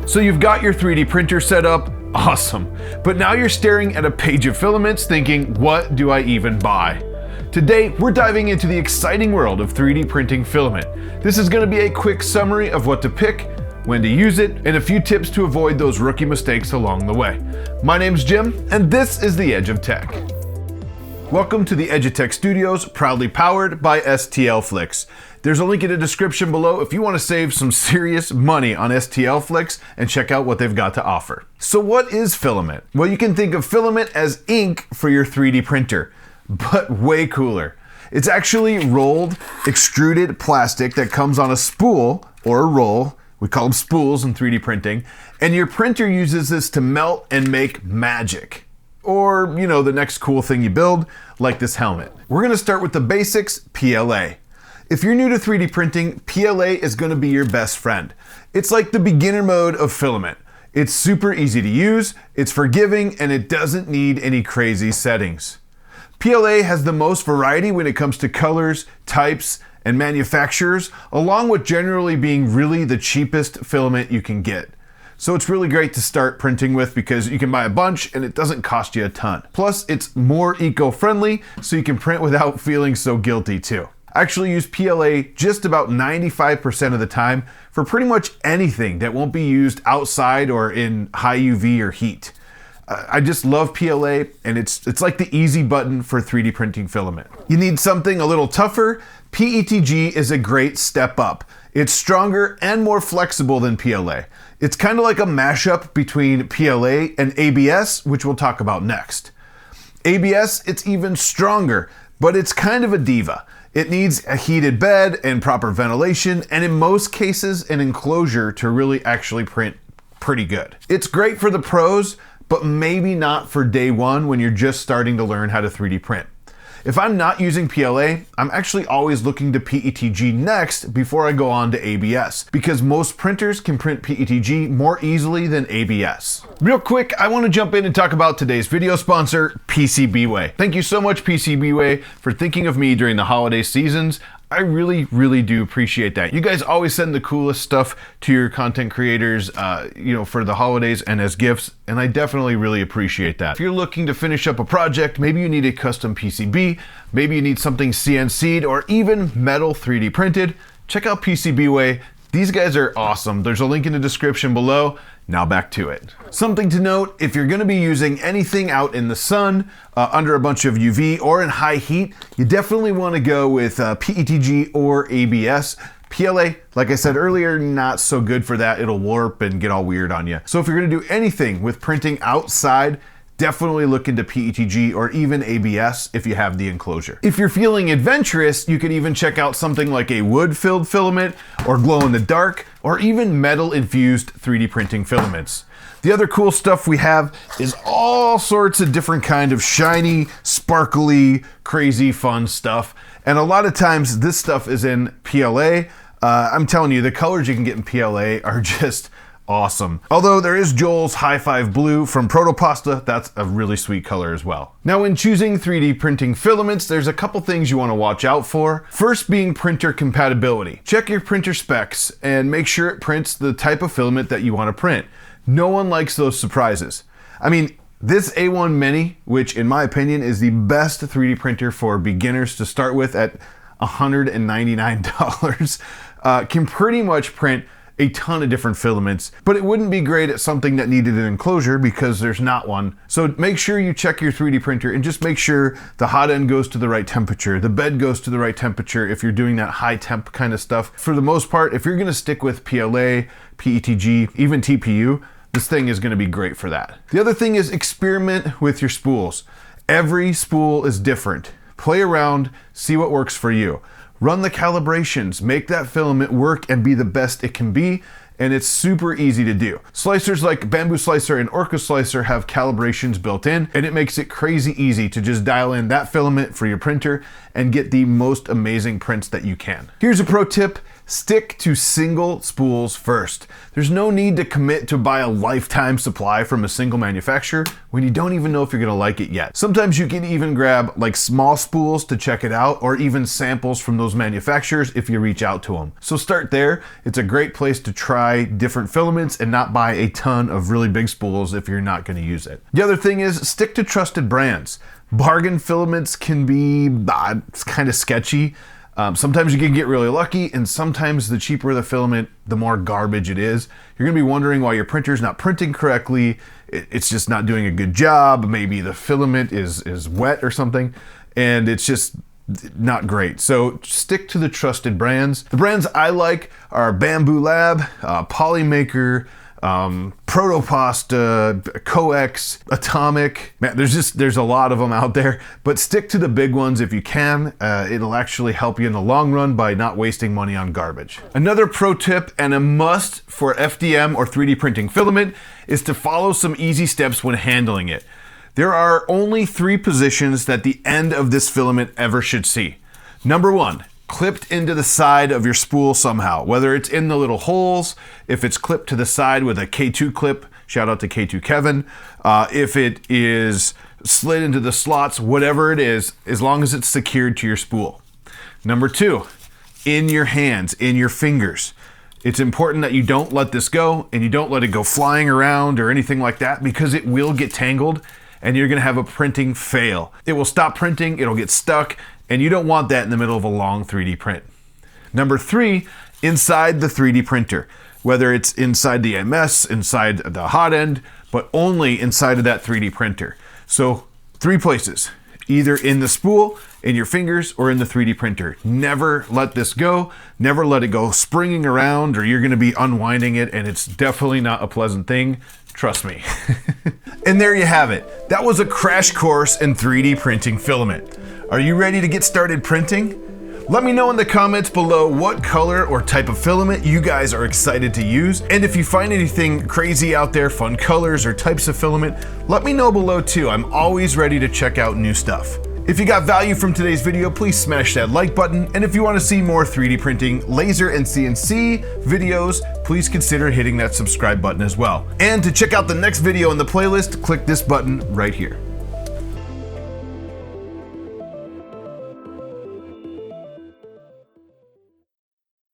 So you've got your 3D printer set up, awesome. But now you're staring at a page of filaments thinking, what do I even buy? Today, we're diving into the exciting world of 3D printing filament. This is going to be a quick summary of what to pick, when to use it, and a few tips to avoid those rookie mistakes along the way. My name's Jim, and this is The Edge of Tech. Welcome to the Edge of Tech Studios, proudly powered by STL Flix. There's a link in the description below if you want to save some serious money on STL Flix and check out what they've got to offer. So what is filament? Well, you can think of filament as ink for your 3D printer, but way cooler. It's actually rolled, extruded plastic that comes on a spool or a roll. We call them spools in 3D printing. And your printer uses this to melt and make magic. Or, the next cool thing you build, like this helmet. We're gonna start with the basics, PLA. If you're new to 3D printing, PLA is gonna be your best friend. It's like the beginner mode of filament. It's super easy to use, it's forgiving, and it doesn't need any crazy settings. PLA has the most variety when it comes to colors, types, and manufacturers, along with generally being really the cheapest filament you can get. So it's really great to start printing with because you can buy a bunch and it doesn't cost you a ton. Plus, it's more eco-friendly, so you can print without feeling so guilty too. I actually use PLA just about 95% of the time for pretty much anything that won't be used outside or in high UV or heat. I just love PLA, and it's like the easy button for 3D printing filament. You need something a little tougher? PETG is a great step up. It's stronger and more flexible than PLA. It's kind of like a mashup between PLA and ABS, which we'll talk about next. ABS, it's even stronger, but it's kind of a diva. It needs a heated bed and proper ventilation, and in most cases, an enclosure to really actually print pretty good. It's great for the pros, but maybe not for day one when you're just starting to learn how to 3D print. If I'm not using PLA, I'm actually always looking to PETG next before I go on to ABS, because most printers can print PETG more easily than ABS. Real quick, I want to jump in and talk about today's video sponsor, PCBWay. Thank you so much, PCBWay, for thinking of me during the holiday seasons. I really do appreciate that. You guys always send the coolest stuff to your content creators, for the holidays and as gifts, and I definitely really appreciate that. If you're looking to finish up a project, maybe you need a custom PCB, maybe you need something CNC'd or even metal 3D printed, check out PCBWay. These guys are awesome. There's a link in the description below. Now back to it. Something to note, if you're gonna be using anything out in the sun, under a bunch of UV or in high heat, you definitely wanna go with PETG or ABS. PLA, like I said earlier, not so good for that. It'll warp and get all weird on you. So if you're gonna do anything with printing outside, definitely look into PETG or even ABS if you have the enclosure. If you're feeling adventurous, you could even check out something like a wood-filled filament or glow-in-the-dark or even metal-infused 3D printing filaments. The other cool stuff we have is all sorts of different kind of shiny, sparkly, crazy fun stuff. And a lot of times this stuff is in PLA. I'm telling you, the colors you can get in PLA are just awesome. Although there is Joel's High Five Blue from Protopasta, that's a really sweet color as well. Now when choosing 3D printing filaments, there's a couple things you want to watch out for. First being printer compatibility. Check your printer specs and make sure it prints the type of filament that you want to print. No one likes those surprises. I mean, this A1 Mini, which in my opinion is the best 3D printer for beginners to start with at $199, can pretty much print a ton of different filaments, but it wouldn't be great at something that needed an enclosure because there's not one. So make sure you check your 3D printer and just make sure the hot end goes to the right temperature, the bed goes to the right temperature if you're doing that high temp kind of stuff. For the most part, if you're gonna stick with PLA, PETG, even TPU, this thing is gonna be great for that. The other thing is experiment with your spools. Every spool is different. Play around, see what works for you. Run the calibrations, make that filament work and be the best it can be, and it's super easy to do. Slicers like Bamboo Slicer and Orca Slicer have calibrations built in, and it makes it crazy easy to just dial in that filament for your printer and get the most amazing prints that you can. Here's a pro tip. Stick to single spools first. There's no need to commit to buy a lifetime supply from a single manufacturer when you don't even know if you're gonna like it yet. Sometimes you can even grab like small spools to check it out, or even samples from those manufacturers if you reach out to them. So start there. It's a great place to try different filaments and not buy a ton of really big spools if you're not gonna use it. The other thing is stick to trusted brands. Bargain filaments can be it's kind of sketchy. Sometimes you can get really lucky, and sometimes the cheaper the filament, the more garbage it is. You're gonna be wondering why your printer's not printing correctly. It's just not doing a good job. Maybe the filament is wet or something, and it's just not great. So stick to the trusted brands. The brands I like are Bamboo Lab, Polymaker, Protopasta, Coex, Atomic. Man, there's a lot of them out there, but stick to the big ones if you can. It'll actually help you in the long run by not wasting money on garbage. Another pro tip and a must for FDM or 3D printing filament is to follow some easy steps when handling it. There are only 3 positions that the end of this filament ever should see. Number 1, clipped into the side of your spool somehow, whether it's in the little holes, if it's clipped to the side with a K2 clip, shout out to K2 Kevin, if it is slid into the slots, whatever it is, as long as it's secured to your spool. Number 2, in your hands, in your fingers. It's important that you don't let this go, and you don't let it go flying around or anything like that, because it will get tangled and you're gonna have a printing fail. It will stop printing, it'll get stuck, and you don't want that in the middle of a long 3D print. Number 3, inside the 3D printer. Whether it's inside the MS, inside the hot end, but only inside of that 3D printer. So 3 places, either in the spool, in your fingers, or in the 3D printer. Never let this go. Never let it go springing around, or you're gonna be unwinding it, and it's definitely not a pleasant thing. Trust me. And there you have it. That was a crash course in 3D printing filament. Are you ready to get started printing? Let me know in the comments below what color or type of filament you guys are excited to use. And if you find anything crazy out there, fun colors or types of filament, let me know below too. I'm always ready to check out new stuff. If you got value from today's video, please smash that like button. And if you want to see more 3D printing, laser and CNC videos, please consider hitting that subscribe button as well. And to check out the next video in the playlist, click this button right here.